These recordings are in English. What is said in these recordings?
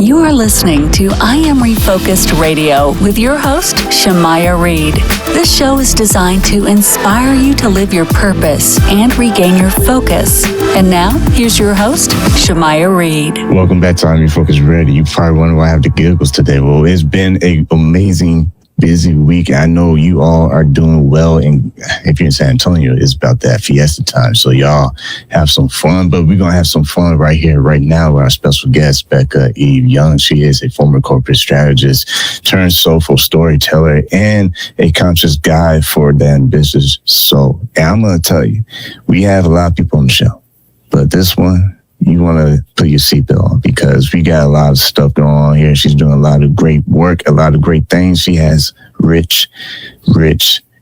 You are listening to I Am Refocused Radio with your host, Shamaya Reed. This show is designed to inspire you to live your purpose and regain your focus. And now, here's your host, Shamaya Reed. Welcome back to I Am Refocused Radio. You probably wonder why I have the giggles today. Well, it's been an amazing busy week. I know you all are doing well, and if you're in San Antonio, it's about that fiesta time, so y'all have some fun. But we're gonna have some fun right here, right now, with our special guest, Becca Eve Young. She is a former corporate strategist turned soulful storyteller and a conscious guide for the ambitious soul. And I'm gonna tell you, we have a lot of people on the show, but this one, you want to put your seatbelt on, because we got a lot of stuff going on here. She's doing a lot of great work, a lot of great things. She has rich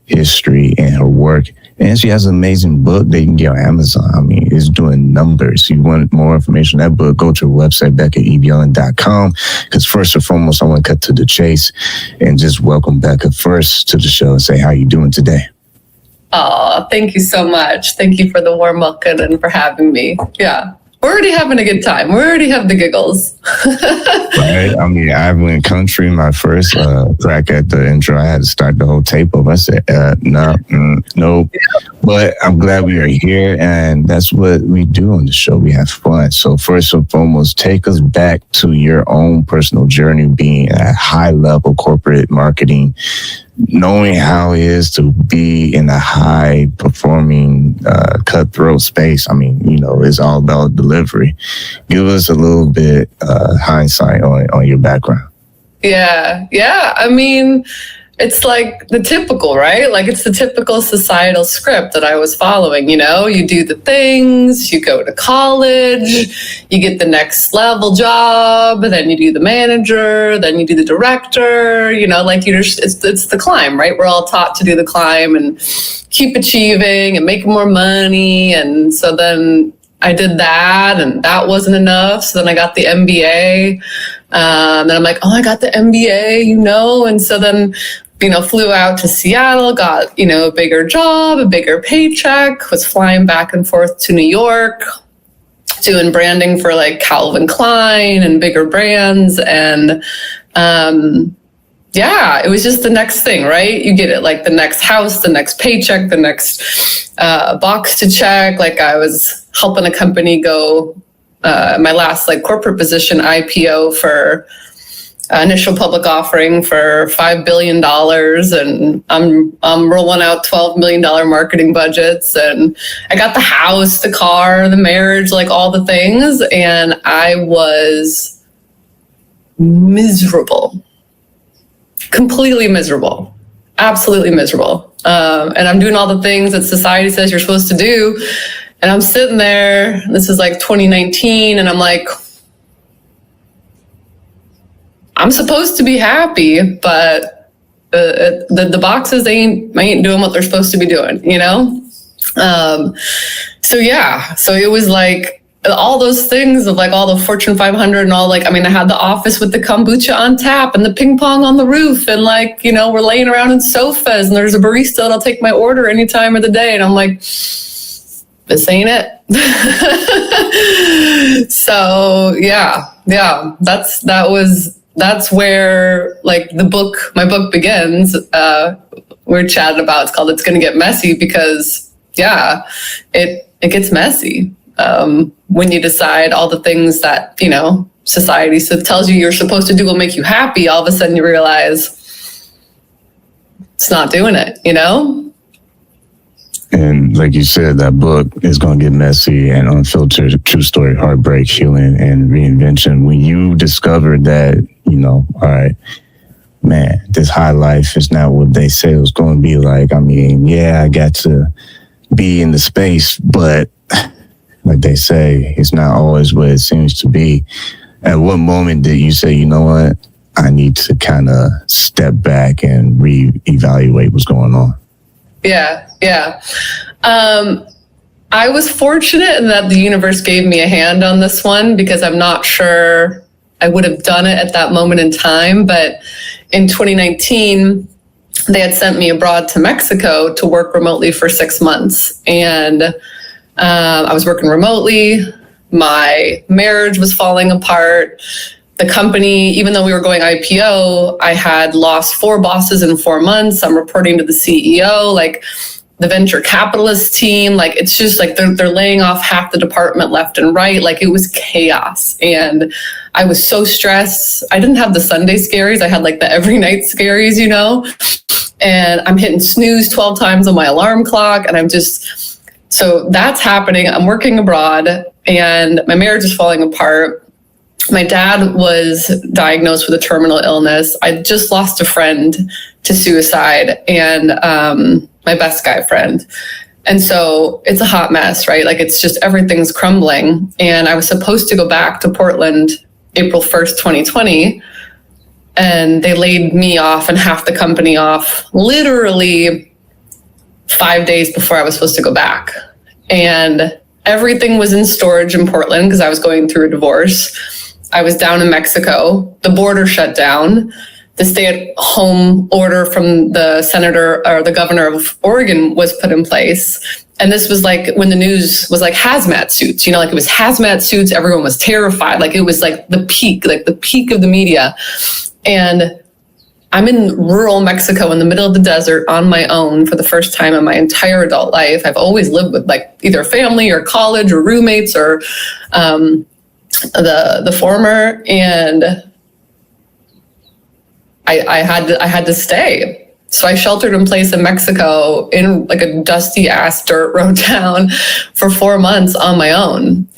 history in her work. And she has an amazing book that you can get on Amazon. I mean, it's doing numbers. You want more information on that book, go to her website, BeccaEveYoung.com. Because first and foremost, I want to cut to the chase and just welcome Becca first to the show and say, how you doing today? Oh, thank you so much. Thank you for the warm welcome and for having me. Yeah. We're already having a good time. We already have the giggles. Right. I mean, I went country my first crack at the intro. I had to start the whole tape over. I said, no. Yeah. But I'm glad we are here, and that's what we do on the show. We have fun. So first and foremost, take us back to your own personal journey being at high-level corporate marketing, knowing how it is to be in a high-performing, cutthroat space. I mean, you know, it's all about delivery. Give us a little bit hindsight on your background. Yeah. I mean, it's like the typical, right? Like it's the typical societal script that I was following, you know? You do the things, you go to college, you get the next level job, then you do the manager, then you do the director, you know, like it's the climb, right? We're all taught to do the climb and keep achieving and make more money. And so then I did that, and that wasn't enough. So then I got the MBA. Then I'm like, oh, I got the MBA, you know? And so then, you know, flew out to Seattle, got, you know, a bigger job, a bigger paycheck, was flying back and forth to New York, doing branding for like Calvin Klein and bigger brands. And yeah, it was just the next thing, right? You get it, like the next house, the next paycheck, the next box to check. Like I was helping a company go, my last like corporate position, IPO for initial public offering for $5 billion. And I'm rolling out $12 million marketing budgets. And I got the house, the car, the marriage, like all the things. And I was miserable, completely miserable, absolutely miserable. And I'm doing all the things that society says you're supposed to do. And I'm sitting there, this is like 2019, and I'm like, I'm supposed to be happy, but the boxes ain't doing what they're supposed to be doing, you know? So it was like all those things of like all the Fortune 500 and all, like, I mean, I had the office with the kombucha on tap and the ping pong on the roof, and like, you know, we're laying around in sofas and there's a barista that'll take my order any time of the day. And I'm like, this ain't it. So that's where like my book begins. We're chatting about, it's called It's Gonna Get Messy, because it gets messy when you decide all the things that, you know, society tells you you're supposed to do will make you happy. All of a sudden you realize it's not doing it, you know? And like you said, that book is going to get messy, and unfiltered, true story, heartbreak, healing, and reinvention. When you discovered that, you know, all right, man, this high life is not what they say it was going to be like. I mean, yeah, I got to be in the space, but like they say, it's not always what it seems to be. At what moment did you say, you know what, I need to kind of step back and reevaluate what's going on? Yeah. I was fortunate in that the universe gave me a hand on this one, because I'm not sure I would have done it at that moment in time. But in 2019, they had sent me abroad to Mexico to work remotely for 6 months. And I was working remotely. My marriage was falling apart. the company, even though we were going IPO, I had lost 4 bosses in 4 months. I'm reporting to the CEO, like the venture capitalist team. Like, it's just like they're laying off half the department left and right. Like, it was chaos. And I was so stressed. I didn't have the Sunday scaries. I had like the every night scaries, you know, and I'm hitting snooze 12 times on my alarm clock. And I'm just, so that's happening. I'm working abroad and my marriage is falling apart. My dad was diagnosed with a terminal illness. I just lost a friend to suicide, and my best guy friend. And so it's a hot mess, right? Like, it's just, everything's crumbling. And I was supposed to go back to Portland April 1st, 2020. And they laid me off and half the company off literally 5 days before I was supposed to go back. And everything was in storage in Portland because I was going through a divorce. I was down in Mexico. The border shut down. The stay-at-home order from the senator or the governor of Oregon was put in place. And this was like when the news was like hazmat suits, you know, like it was hazmat suits. Everyone was terrified. Like, it was like the peak of the media. And I'm in rural Mexico in the middle of the desert on my own for the first time in my entire adult life. I've always lived with like either family or college or roommates or the former, and I had to stay. So I sheltered in place in Mexico in like a dusty ass dirt road town for 4 months on my own.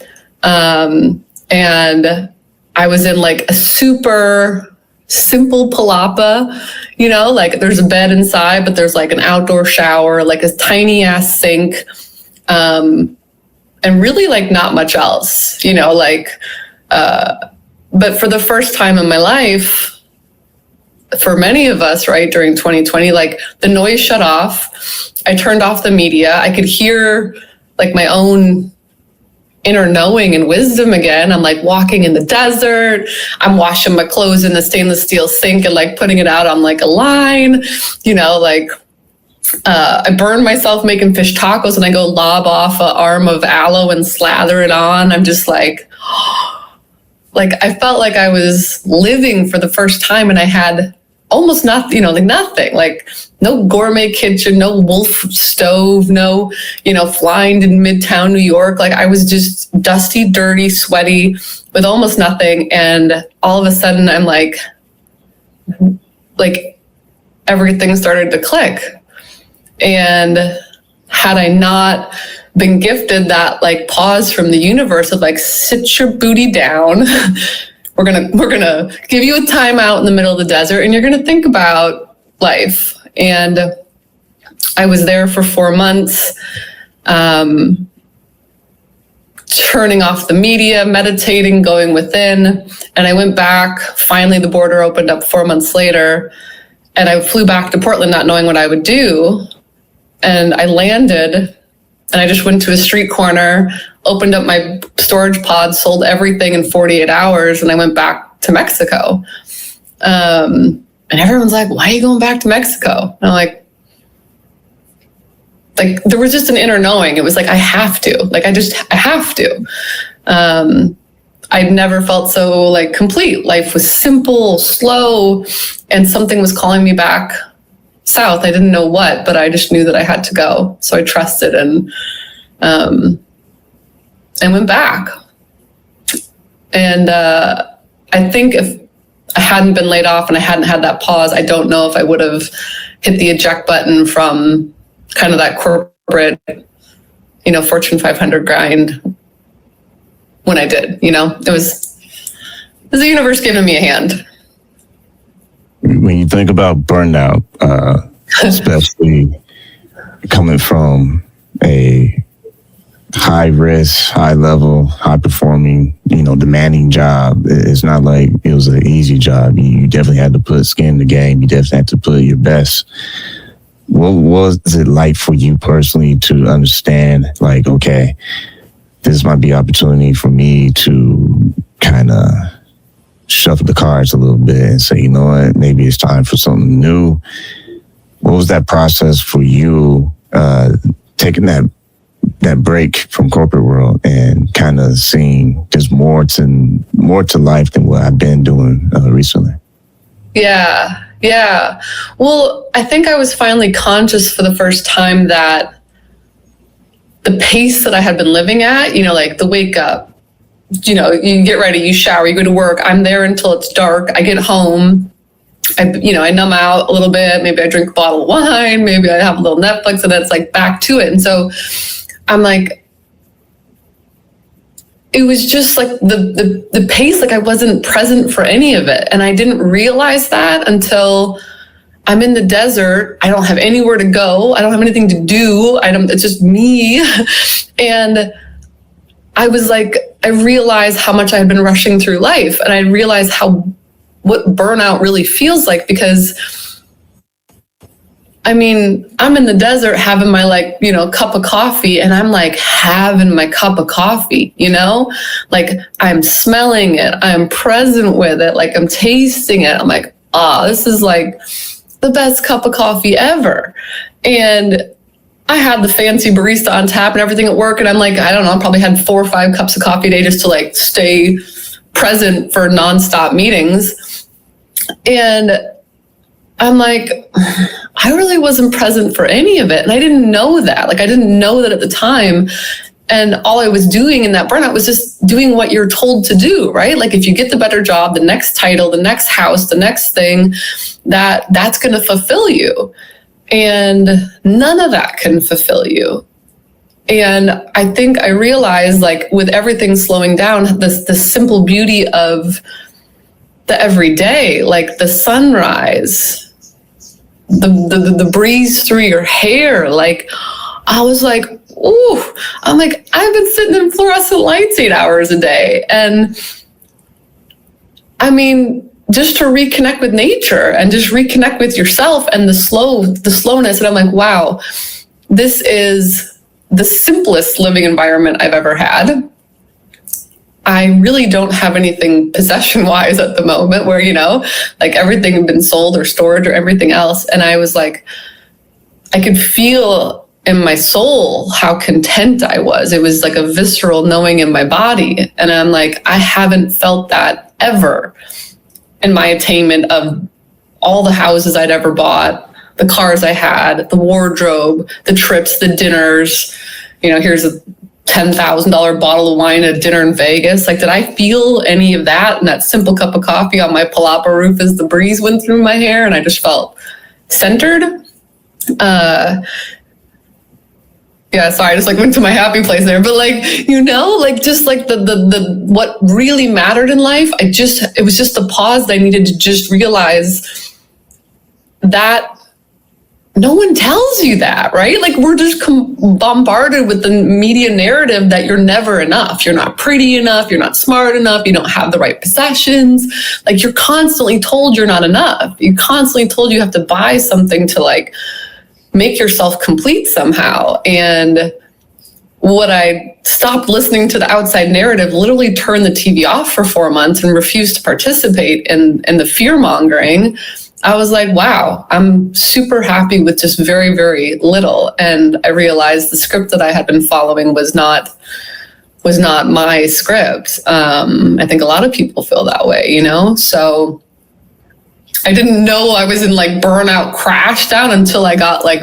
And I was in like a super simple palapa, you know, like there's a bed inside, but there's like an outdoor shower, like a tiny ass sink. And really like not much else, you know, like, but for the first time in my life, for many of us, right, during 2020, like the noise shut off. I turned off the media. I could hear like my own inner knowing and wisdom again. I'm like walking in the desert. I'm washing my clothes in the stainless steel sink and like putting it out on like a line, you know, like, I burn myself making fish tacos and I go lob off an arm of aloe and slather it on. I'm just like I felt like I was living for the first time, and I had almost nothing, you know, like nothing, like no gourmet kitchen, no wolf stove, no, you know, flying in Midtown New York. Like, I was just dusty, dirty, sweaty with almost nothing. And all of a sudden I'm like everything started to click. And had I not been gifted that like pause from the universe of like, sit your booty down, we're gonna give you a timeout in the middle of the desert, and you're gonna think about life. And I was there for 4 months, turning off the media, meditating, going within. And I went back. Finally, the border opened up 4 months later, and I flew back to Portland not knowing what I would do. And I landed, and I just went to a street corner, opened up my storage pod, sold everything in 48 hours, and I went back to Mexico. And everyone's like, why are you going back to Mexico? And I'm like, there was just an inner knowing. It was like, I have to. Like, I have to. I'd never felt so like complete. Life was simple, slow, and something was calling me back south. I didn't know what, but I just knew that I had to go. So I trusted and went back. And I think if I hadn't been laid off and I hadn't had that pause, I don't know if I would have hit the eject button from kind of that corporate, you know, Fortune 500 grind when I did. You know, it was the universe giving me a hand. When you think about burnout, especially coming from a high risk, high level, high performing, you know, demanding job, it's not like it was an easy job. You definitely had to put skin in the game. You definitely had to put your best. What was it like for you personally to understand, like, okay, this might be an opportunity for me to kind of shuffle the cards a little bit and say, you know what, maybe it's time for something new. What was that process for you, taking that that break from corporate world and kind of seeing there's more to life than what I've been doing recently. Yeah. Well, I think I was finally conscious for the first time that the pace that I had been living at, like the wake up, you get ready, you shower, you go to work. I'm there until it's dark. I get home. I numb out a little bit. Maybe I drink a bottle of wine. Maybe I have a little Netflix, and then it's like back to it. And so I'm like, it was just like the pace, like I wasn't present for any of it. And I didn't realize that until I'm in the desert. I don't have anywhere to go. I don't have anything to do. It's just me. And I was like, I realized how much I had been rushing through life. And I realized what burnout really feels like, because I'm in the desert having my cup of coffee, and I'm like having my cup of coffee, like I'm smelling it. I'm present with it. Like I'm tasting it. I'm like, this is like the best cup of coffee ever. And I had the fancy barista on tap and everything at work. And I'm like, I don't know, I probably had 4 or 5 cups of coffee a day just to like stay present for nonstop meetings. And I'm like, I really wasn't present for any of it. And I didn't know that. Like, I didn't know that at the time. And all I was doing in that burnout was just doing what you're told to do, right? Like, if you get the better job, the next title, the next house, the next thing, that's going to fulfill you. And none of that can fulfill you. And I think I realized, like, with everything slowing down, the simple beauty of the everyday, like the sunrise, the breeze through your hair. Like, I was like, ooh, I'm like, I've been sitting in fluorescent lights 8 hours a day. And just to reconnect with nature and just reconnect with yourself and the slowness. And I'm like, wow, this is the simplest living environment I've ever had. I really don't have anything possession-wise at the moment where, like everything had been sold or stored or everything else. And I was like, I could feel in my soul how content I was. It was like a visceral knowing in my body. And I'm like, I haven't felt that ever in my attainment of all the houses I'd ever bought, the cars I had, the wardrobe, the trips, the dinners. Here's a $10,000 bottle of wine at dinner in Vegas. Like, did I feel any of that in that simple cup of coffee on my palapa roof as the breeze went through my hair and I just felt centered? Yeah, sorry, I just like went to my happy place there. But just like the what really mattered in life, it was just the pause that I needed to just realize that no one tells you that, right? Like, we're just bombarded with the media narrative that you're never enough. You're not pretty enough. You're not smart enough. You don't have the right possessions. Like, you're constantly told you're not enough. You're constantly told you have to buy something to like make yourself complete somehow. And what I stopped listening to the outside narrative, literally turned the TV off for 4 months and refused to participate in the fear mongering. I was like, wow, I'm super happy with just very, very little. And I realized the script that I had been following was not my script. I think a lot of people feel that way, So I didn't know I was in like burnout crash down until I got like,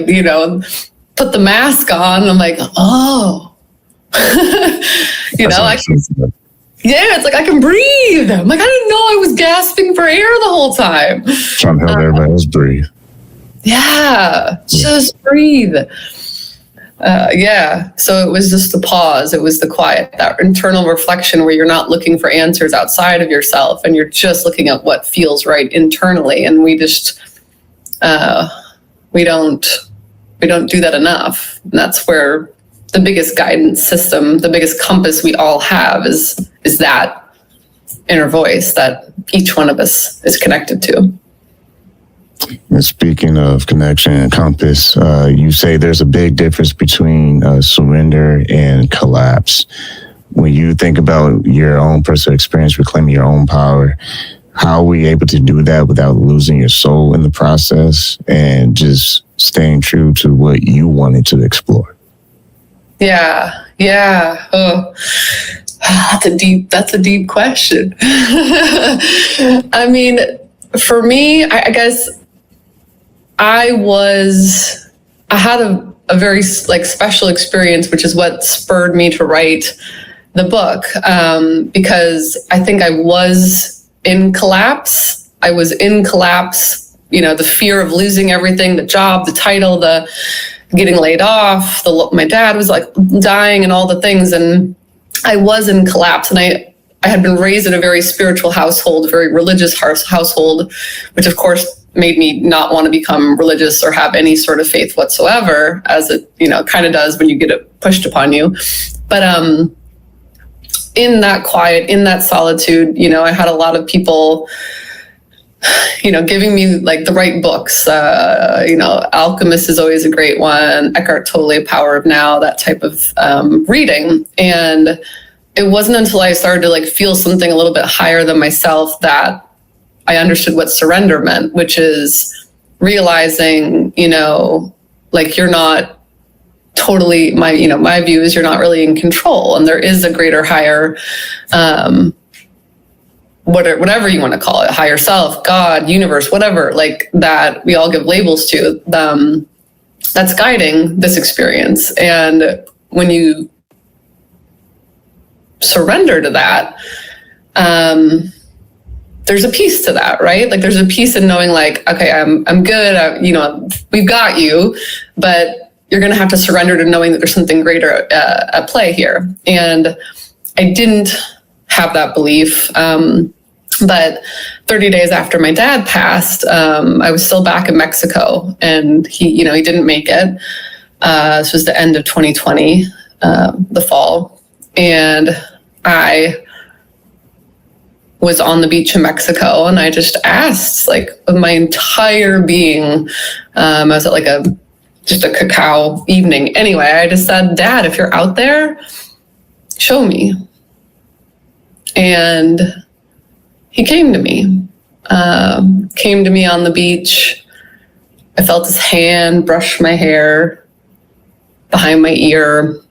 put the mask on. And I'm like, oh, it's like I can breathe. I'm like, I didn't know I was gasping for air the whole time. Trying to help everybody else breathe. Yeah, just breathe. So it was just the pause. It was the quiet, that internal reflection where you're not looking for answers outside of yourself and you're just looking at what feels right internally. And we just, we don't do that enough. And that's where the biggest guidance system, the biggest compass we all have is that inner voice that each one of us is connected to. And speaking of connection and compass, you say there's a big difference between surrender and collapse. When you think about your own personal experience, reclaiming your own power, how are we able to do that without losing your soul in the process and just staying true to what you wanted to explore? Yeah. Oh, that's a deep question. I mean, for me, I guess I had a very like special experience, which is what spurred me to write the book, because I think I was in collapse. The fear of losing everything, the job, the title, the getting laid off, my dad was like dying and all the things. And I was in collapse, and I had been raised in a very spiritual household, a very religious household, which of course made me not want to become religious or have any sort of faith whatsoever, as it, kind of does when you get it pushed upon you. But in that quiet, in that solitude, I had a lot of people, giving me like the right books. Alchemist is always a great one. Eckhart Tolle, Power of Now, that type of reading. And it wasn't until I started to like feel something a little bit higher than myself that I understood what surrender meant, which is realizing, like you're not totally, my view is you're not really in control, and there is a greater, higher, whatever you want to call it, higher self, God, universe, whatever, like that we all give labels to, that's guiding this experience. And when you surrender to that, there's a piece to that, right? Like there's a piece in knowing like, okay, I'm good. We've got you, but you're going to have to surrender to knowing that there's something greater at play here. And I didn't have that belief. But 30 days after my dad passed, I was still back in Mexico, and he didn't make it. This was the end of 2020, the fall. And I was on the beach in Mexico, and I just asked, like, with my entire being, I was at like just a cacao evening. Anyway, I just said, Dad, if you're out there, show me. And he came to me on the beach. I felt his hand brush my hair behind my ear.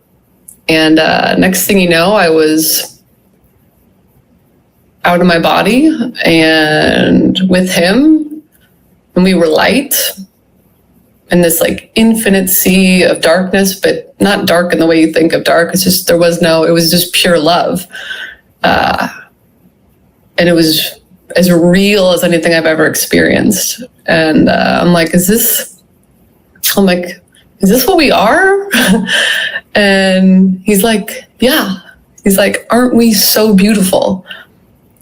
And next thing you know, I was out of my body and with him, and we were light in this like infinite sea of darkness, but not dark in the way you think of dark. It's just, it was just pure love. And it was as real as anything I've ever experienced. And I'm like, is this what we are? And he's like, yeah. He's like, aren't we so beautiful?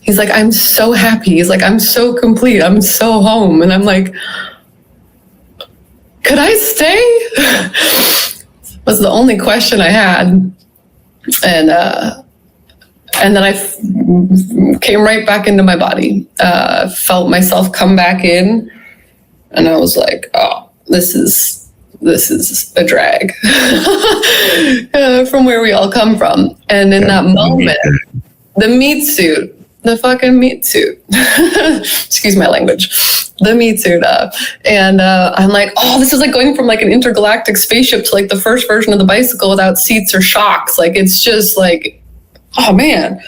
He's like, I'm so happy. He's like, I'm so complete. I'm so home. And I'm like, could I stay? Was the only question I had. And then I came right back into my body, felt myself come back in, and I was like, oh, this is a drag from where we all come from. And in that moment, the meat suit, the fucking meat suit, excuse my language, the meat suit up. And I'm like, oh, this is like going from like an intergalactic spaceship to like the first version of the bicycle without seats or shocks. Like, it's just like, oh man.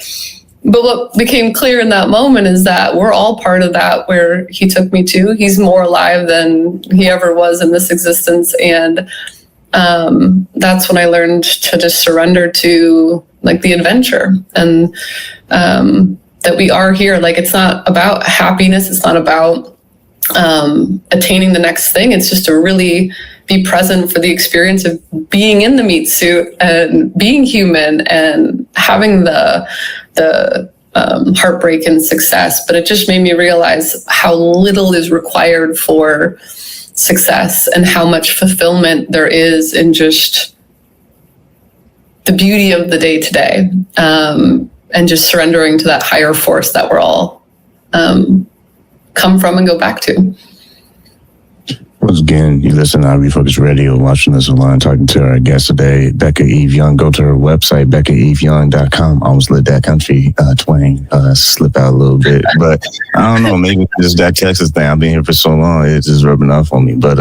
But what became clear in that moment is that we're all part of that, where he took me to. He's more alive than he ever was in this existence. And that's when I learned to just surrender to like the adventure, and that we are here. Like, it's not about happiness. It's not about attaining the next thing. It's just to really be present for the experience of being in the meat suit and being human and having the heartbreak and success. But it just made me realize how little is required for success and how much fulfillment there is in just the beauty of the day to day, and just surrendering to that higher force that we're all come from and go back to. Once again, you listen to Refocused Radio, watching this online, talking to our guest today, Becca Eve Young. Go to her website, BeccaEveYoung.com. I almost let that country twang slip out a little bit, but I don't know, maybe it's that Texas thing. I've been here for so long, it's just rubbing off on me. But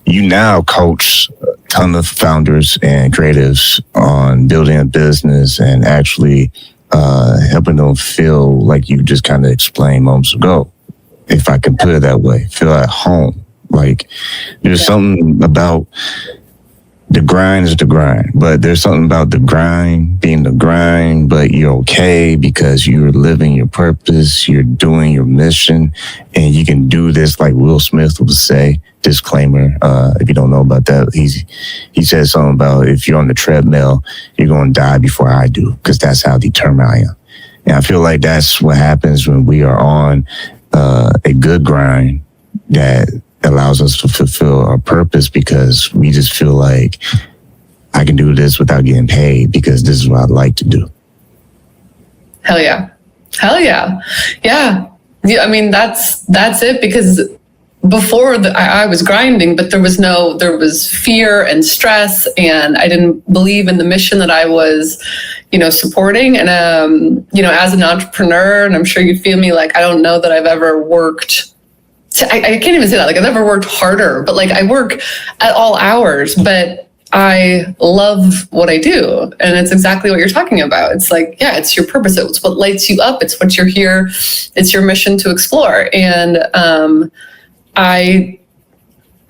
you now coach ton of founders and creatives on building a business and actually helping them feel like you just kind of explained moments ago, if I can put it that way, feel at home. Like there's something about the grind is the grind, but there's something about the grind being the grind, but you're okay because you're living your purpose, you're doing your mission, and you can do this like Will Smith would say. Disclaimer, if you don't know about that, he said something about if you're on the treadmill, you're going to die before I do, because that's how determined I am. And I feel like that's what happens when we are on a good grind that allows us to fulfill our purpose, because we just feel like I can do this without getting paid because this is what I'd like to do. Hell yeah. Yeah. I mean, that's it, because before I was grinding, but there was fear and stress, and I didn't believe in the mission that I was, supporting. And, as an entrepreneur, and I'm sure you feel me, like, I don't know that I've ever worked I can't even say that. Like, I've never worked harder, but like I work at all hours, but I love what I do. And it's exactly what you're talking about. It's like, yeah, it's your purpose. It's what lights you up. It's what you're here. It's your mission to explore. And I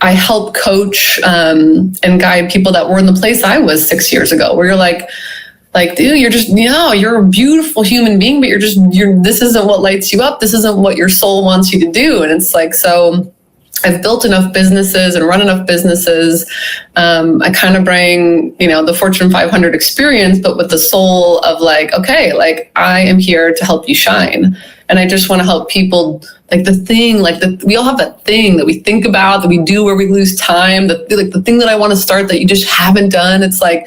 help coach and guide people that were in the place I was 6 years ago, where you're like, dude, you're a beautiful human being, but this isn't what lights you up. This isn't what your soul wants you to do. And it's like, so I've built enough businesses and run enough businesses. I kind of bring, the Fortune 500 experience, but with the soul of like, okay, like I am here to help you shine. And I just want to help people, like we all have that thing that we think about, that we do where we lose time, the thing that I want to start that you just haven't done. It's like,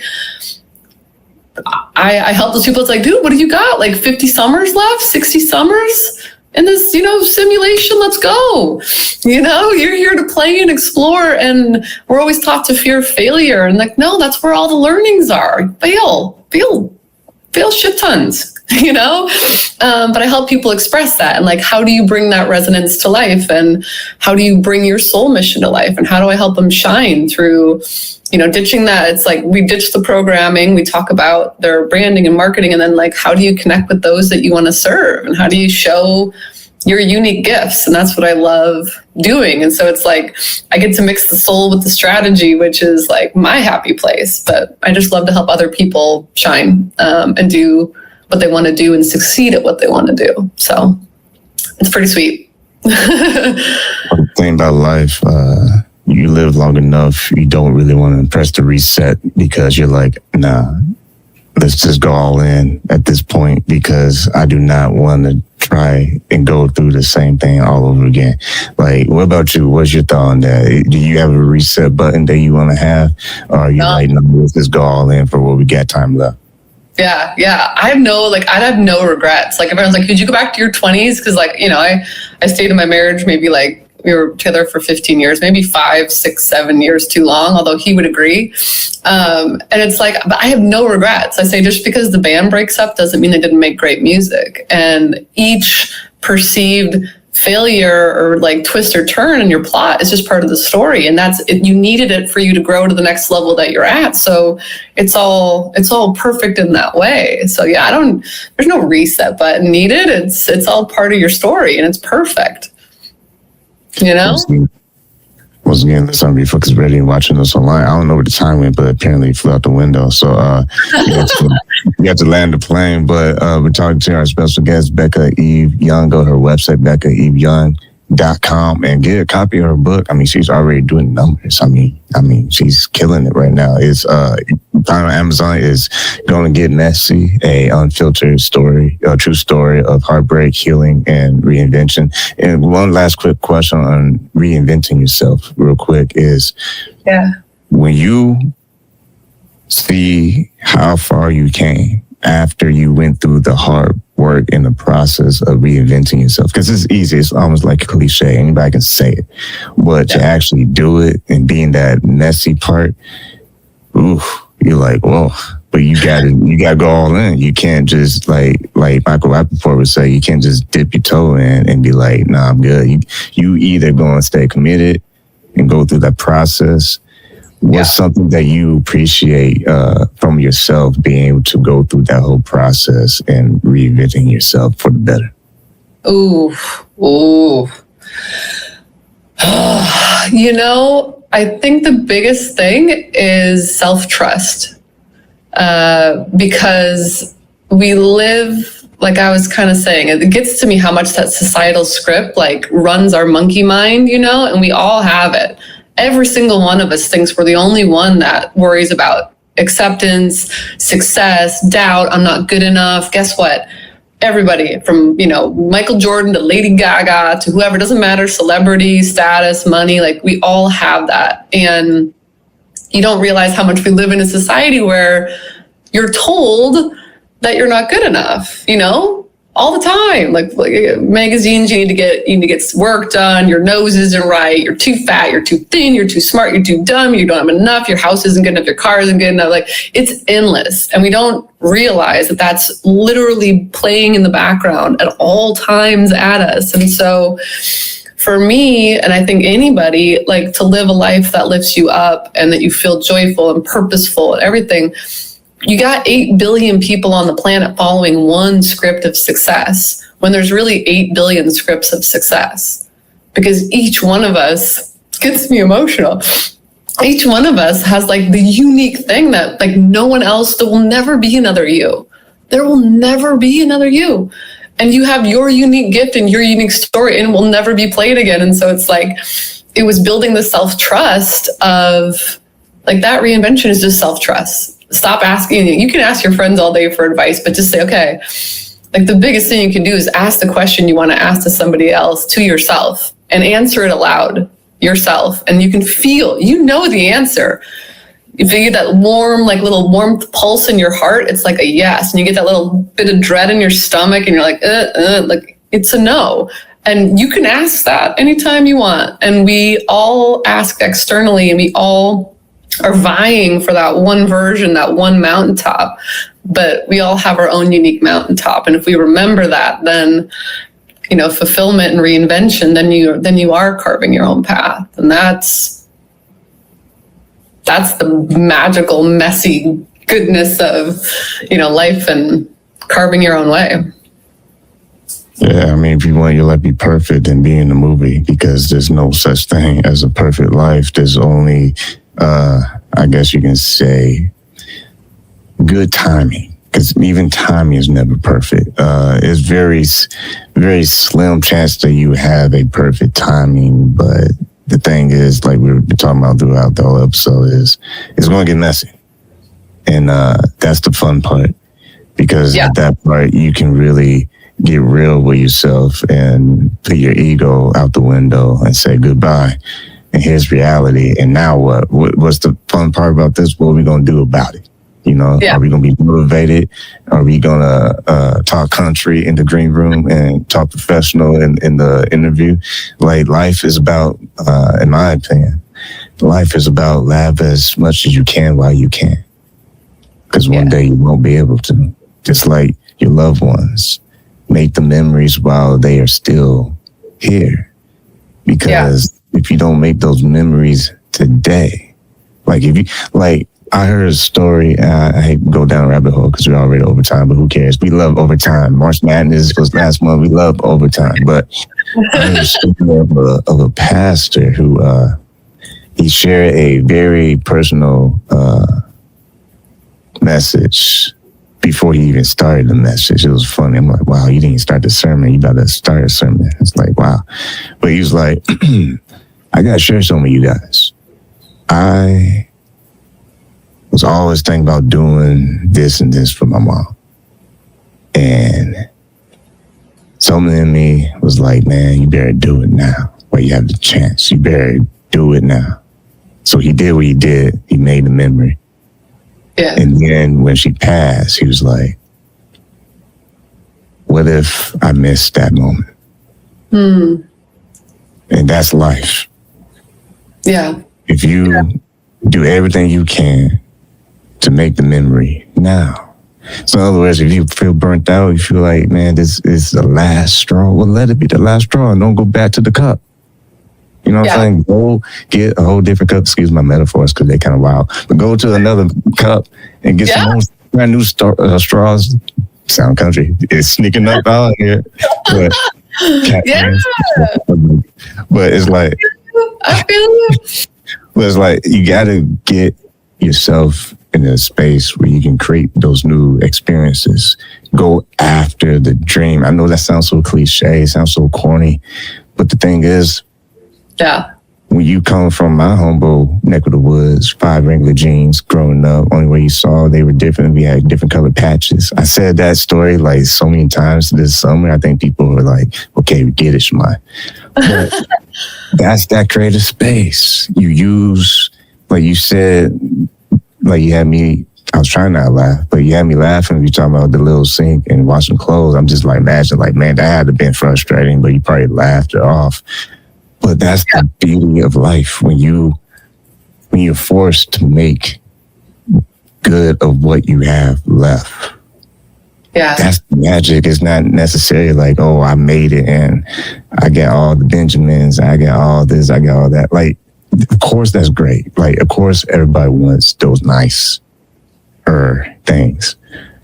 I help those people. It's like, dude, what do you got? Like 50 summers left, 60 summers in this, simulation. Let's go. You're here to play and explore. And we're always taught to fear failure. And like, no, that's where all the learnings are. Fail shit tons, but I help people express that. And like, how do you bring that resonance to life? And how do you bring your soul mission to life? And how do I help them shine through, ditching that? It's like, we ditch the programming, we talk about their branding and marketing, and then like, how do you connect with those that you want to serve? And how do you show your unique gifts? And that's what I love doing. And so it's like, I get to mix the soul with the strategy, which is like my happy place. But I just love to help other people shine and do what they want to do and succeed at what they want to do. So it's pretty sweet. The thing about life, you live long enough, you don't really want to press the reset, because you're like, nah, let's just go all in at this point, because I do not want to try and go through the same thing all over again. Like, what about you? What's your thought on that? Do you have a reset button that you want to have? Or are you like, no, let's just go all in for what we got time left? Yeah. I'd have no regrets. Like, everyone's like, could you go back to your 20s? Because like, I stayed in my marriage, maybe like we were together for 15 years, maybe 5, 6, 7 years too long, although he would agree. And it's like, but I have no regrets. I say, just because the band breaks up doesn't mean they didn't make great music. And each perceived failure or like twist or turn in your plot is just part of the story. And that's it. You needed it for you to grow to the next level that you're at. So it's all perfect in that way. So yeah, there's no reset button needed. It's all part of your story, and it's perfect. Once again, this on Refocused ready and watching us online. I don't know where the time went, but apparently it flew out the window. So you got to land the plane. But we're talking to our special guest, Becca Eve Young. Go to her website, beccaeveyoung.com, and get a copy of her book. I mean, she's already doing numbers. I mean, she's killing it right now. It's on Amazon. Is Gonna Get Messy, a unfiltered story, a true story of heartbreak, healing, and reinvention. And one last quick question on reinventing yourself, real quick, is when you see how far you came after you went through the hard work in the process of reinventing yourself, because it's easy, it's almost like a cliche, anybody can say it, but to actually do it and being that messy part, you're like, whoa. But you gotta go all in. You can't just like Michael Rappaport would say, you can't just dip your toe in and be like, nah, I'm good. You either gonna stay committed and go through that process, What's something that you appreciate from yourself, being able to go through that whole process and reinventing yourself for the better? Ooh. I think the biggest thing is self-trust, because we live, like I was kind of saying, it gets to me how much that societal script like runs our monkey mind, and we all have it. Every single one of us thinks we're the only one that worries about acceptance, success, doubt, I'm not good enough. Guess what? Everybody from, Michael Jordan to Lady Gaga to whoever, doesn't matter, celebrity, status, money, like we all have that. And you don't realize how much we live in a society where you're told that you're not good enough, all the time. Like magazines, you need to get work done. Your nose isn't right. You're too fat. You're too thin. You're too smart. You're too dumb. You don't have enough. Your house isn't good enough. Your car isn't good enough. Like, it's endless. And we don't realize that that's literally playing in the background at all times at us. And so for me, and I think anybody, like, to live a life that lifts you up and that you feel joyful and purposeful and everything, you got 8 billion people on the planet following one script of success when there's really 8 billion scripts of success. Because each one of us, gets me emotional, each one of us has like the unique thing that like no one else, there will never be another you. There will never be another you. And you have your unique gift and your unique story, and it will never be played again. And so it's like, it was building the self-trust of, like, that reinvention is just self-trust. Stop asking. You can ask your friends all day for advice, but just say, okay, like, the biggest thing you can do is ask the question you want to ask to somebody else, to yourself, and answer it aloud yourself. And you can feel, the answer. If you get that warm, like, little warmth pulse in your heart, it's like a yes. And you get that little bit of dread in your stomach and you're like, like, it's a no. And you can ask that anytime you want. And we all ask externally, and we all are vying for that one version, that one mountaintop, but we all have our own unique mountaintop. And if we remember that, then, fulfillment and reinvention, then you are carving your own path. And that's the magical, messy goodness of, life and carving your own way. Yeah, I mean, if you want your life to be perfect, then be in the movie, because there's no such thing as a perfect life. There's only, I guess you can say, good timing, because even timing is never perfect. It's very, very slim chance that you have a perfect timing. But the thing is, like we've been talking about throughout the whole episode, is it's going to get messy. And that's the fun part, because at that part, you can really get real with yourself and put your ego out the window and say goodbye. And here's reality. And now what? What's the fun part about this? What are we going to do about it? Are we going to be motivated? Are we going to talk country in the green room and talk professional in the interview? Like, life is about, in my opinion, life is about laugh as much as you can while you can. Because one day you won't be able to. Just like your loved ones. Make the memories while they are still here. Because if you don't make those memories today, I heard a story, I hate to go down a rabbit hole because we're already overtime, but who cares? We love overtime. March Madness was last month. We love overtime. But I heard a story of a pastor who, he shared a very personal message before he even started the message. It was funny. I'm like, wow, you didn't even start the sermon. You about to start a sermon. It's like, wow. But he was like, I got to share something with you guys. I was always thinking about doing this and this for my mom. And something in me was like, man, you better do it now while you have the chance. You better do it now. So he did what he did. He made the memory. Yeah. And then when she passed, he was like, what if I missed that moment? And that's life. Yeah. If you do everything you can to make the memory now. So in other words, if you feel burnt out, you feel like, man, this is the last straw, well, let it be the last straw and don't go back to the cup. You know what I'm saying? Go get a whole different cup. Excuse my metaphors because they're kind of wild. But go to another cup and get some more brand new straws. Sound country. It's sneaking up out here. But, but it's like, I feel it. But it's like, you got to get yourself in a space where you can create those new experiences. Go after the dream. I know that sounds so cliche, sounds so corny, but the thing is, when you come from my humble neck of the woods, 5 Wrangler jeans growing up, only way you saw they were different. We had different colored patches. I said that story like so many times this summer. I think people were like, okay, we get it, Shemai. But that's that creative space. You use, like you said, like you had me, I was trying not to laugh, but you had me laughing. You talking about the little sink and washing clothes. I'm just like, imagine, like, man, that had to have been frustrating, but you probably laughed it off. But that's the beauty of life when you're forced to make good of what you have left. Yeah. That's the magic. It's not necessarily like, oh, I made it and I got all the Benjamins, I got all this, I got all that. Like, of course that's great. Like, of course everybody wants those nice things.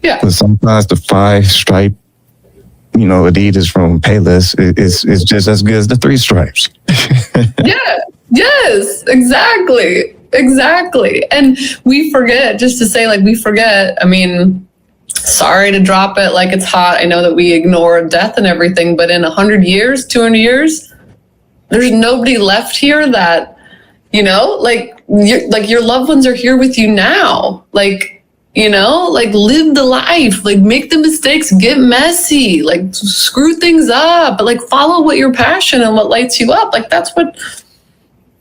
Yeah. But sometimes the 5-stripe, Adidas from Payless is just as good as the 3 stripes. Yes, exactly. And we forget, just to say, like, I mean, sorry to drop it like it's hot. I know that we ignore death and everything, but in 100 years, 200 years, there's nobody left here that, like your loved ones are here with you now. Like, live the life, like make the mistakes, get messy, like screw things up, but like follow what your passion and what lights you up. Like that's what,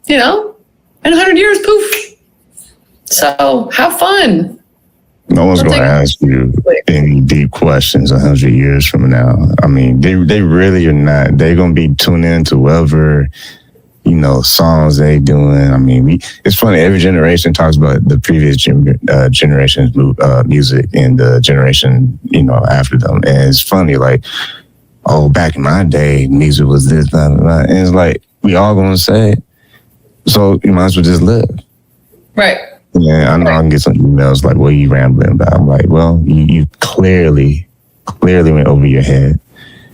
in 100 years, poof. So have fun. No one's going to ask you any deep questions 100 years from now. I mean, they really are not. They're going to be tuning in to whoever, songs they doing. I mean, it's funny. Every generation talks about the previous generation's music and the generation, after them. And it's funny, like, oh, back in my day, music was this, blah, blah, blah. And it's like, we all going to say it. So you might as well just live. Right. Yeah, I know I can get some emails like, what are you rambling about? I'm like, well, you clearly went over your head.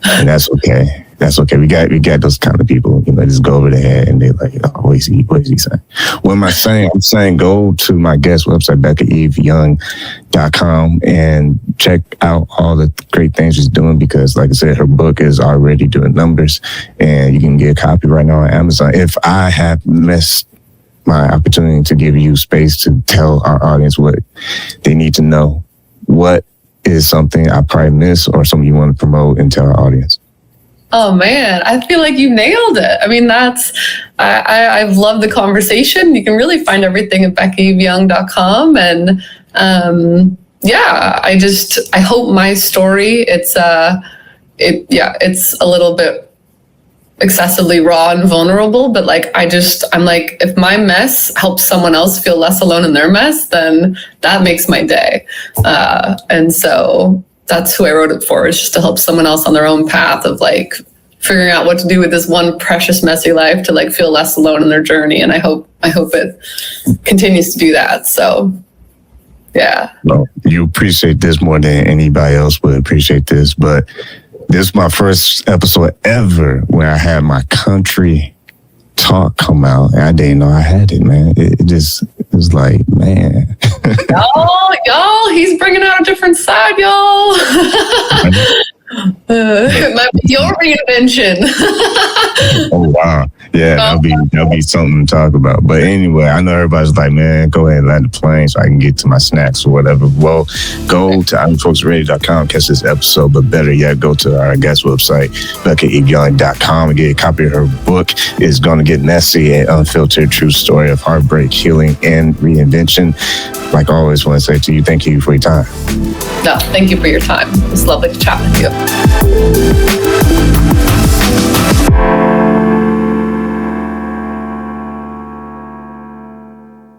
And that's okay. That's okay. We got those kind of people, just go over their head and they're like, oh, what is he saying? What am I saying? I'm saying go to my guest website, BeccaEveYoung.com, and check out all the great things she's doing because, like I said, her book is already doing numbers and you can get a copy right now on Amazon. If I have missed my opportunity to give you space to tell our audience what they need to know, what is something I probably missed or something you want to promote and tell our audience? Oh man, I feel like you nailed it. I mean, I've loved the conversation. You can really find everything at BeccaEveYoung.com. And I hope my story, it's a little bit excessively raw and vulnerable, but like, I'm like, if my mess helps someone else feel less alone in their mess, then that makes my day. And so that's who I wrote it for, is just to help someone else on their own path of like figuring out what to do with this one precious, messy life to like feel less alone in their journey. And I hope it continues to do that. So, yeah. Well, you appreciate this more than anybody else would appreciate this, but this is my first episode ever where I had my country talk come out, and I didn't know I had it, man. It was like, man. y'all, he's bringing out a different side, y'all. It might be your reinvention. Oh wow, yeah, that'll be something to talk about. But anyway, I know everybody's like, man, go ahead and land the plane so I can get to my snacks or whatever. Well, go to unfilteredradio.com, catch this episode, but better yet, go to our guest website, BeccaEveYoung.com, and get a copy of her book. It's Gonna Get Messy, an unfiltered true story of heartbreak, healing, and reinvention. Like I always want to say to you, thank you for your time. No, thank you for your time. It's lovely to chat with you.